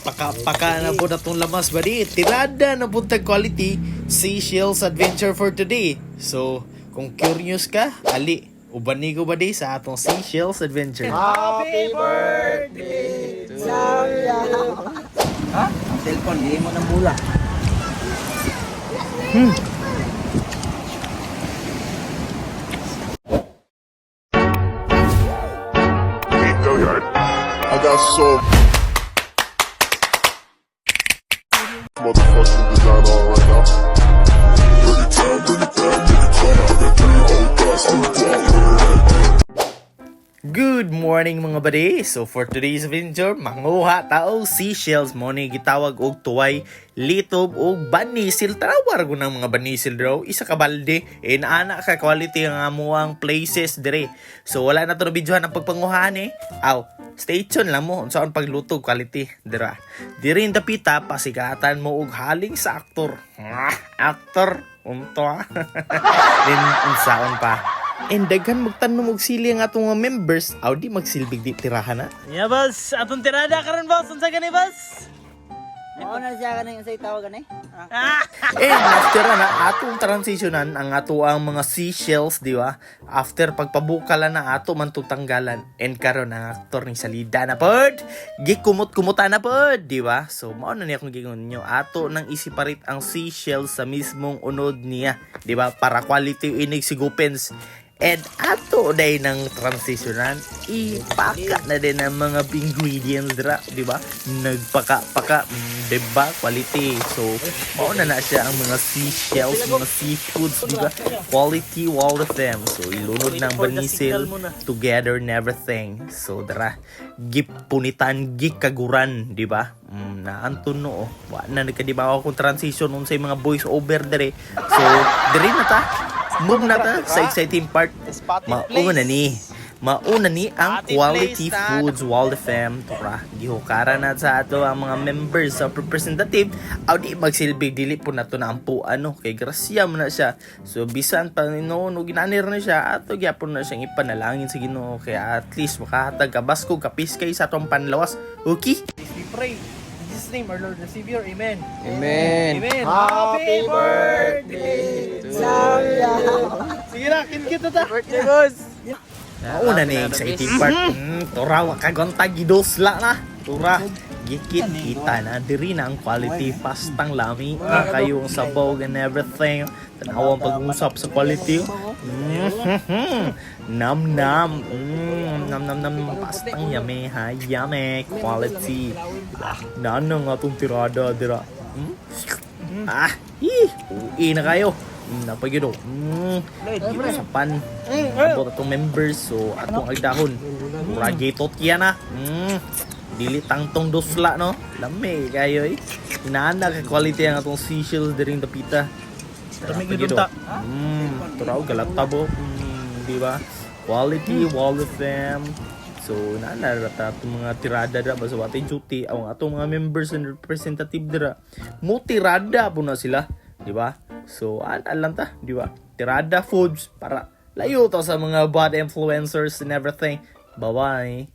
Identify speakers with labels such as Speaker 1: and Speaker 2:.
Speaker 1: Paka na po na itong lamas ba di? Tirada na po quality Seychelles adventure for today. So, kung curious ka, ali, ubani ko ba di sa atong Seychelles adventure.
Speaker 2: Happy birthday to you. Ha? Ang cellphone, hindi mo ng bula.
Speaker 3: I got so motherfucking design on right now. Bring it down, bring it down, bring it down. I got 3 old thoughts on the block.
Speaker 1: Good morning mga buddy. So for today's adventure, manguha tao Seychelles mo ni gitawag og tuway, litob og banisil. Tawar ko ng mga banisil daw, isa ka balde and ana ka quality ang amuang places dire. So wala na to na videohan ang pagpanguhaan Aw, stay tuned lang mo unsaon pagluto quality dira. Diri in dapita pasikatan mo og haling sa aktor. Aktor unto Then unsaon pa. And daghan magtanong og sili ang atong mga members, aw di magsilbig di tirahan na.
Speaker 4: Yeah, boss. Atong tirada karon, boss. Unsa gani, boss?
Speaker 2: Oo na siya kanang sa tawag ganay.
Speaker 1: And after na atong transitionan ang ato ang mga Seychelles, di ba? After pagpabukalan na ato man tutanggalan. And karon ang aktor ni salida na pod. Gikumot-kumuta na pod, di ba? So mao na niya kung gingon niyo ato nang isiparit ang Seychelles sa mismong unod niya, di ba? Para quality inig sigupens. And ato day ng transitionan, ipaka na din ang mga ingredients dira, di ba? Nagpaka-paka, di ba? Quality. So, mauna na siya ang mga seashells, mga seafoods, di ba? Quality, all of them. So, ilunod ng banisil, together and everything. So, dara, gipunitan, gikaguran, di ba? Naanton no, na nagkadiba ako kung transition unsay mga voice over dere. So, dere na ta. Move na ta sa exciting part. Mauna ni ang quality foods wall FM tora gihukara na sa ato ang mga members sa representative aw di magsilbig dili po nato na ampo kay grasya mo na siya. So bisan pa no ginanir na siya ato gyapon na siyang ipanalangin sa Ginoo kay at least makahatag ka basko kapis kay sa atong panlawas. Okay?
Speaker 4: We pray. In Jesus' name, our Lord and Savior. Amen.
Speaker 2: Amen.
Speaker 4: Amen.
Speaker 2: Happy birthday to you.
Speaker 4: Sige na, kinkit na ta.
Speaker 2: Birthday, boss.
Speaker 1: Mauna ni exciting part. Tora wa kagonta gidosla na. Tora gikit kita na diri na ang quality pastang lami kayo ang sabaw and everything. Tanawang pag-usap sa quality. Nam nam pastang yummy ha, yummy quality. Nanang atong tirada dira. Uwi na kayo. Napagyo dito sa pan abot atong members. So atong agdahon ragetot yan dili tangtong dosla no lami kayo inaana ka quality ang atong Seychelles diring dapita. Napagyo do turaw galatabo di ba quality wall of them. So naana rata atong mga tirada dira basta watay duty ang atong mga members and representative dira mo tirada po na sila, di ba? So, alam ta, di ba? Tirada foods para layo to sa mga bad influencers and everything. Bye-bye.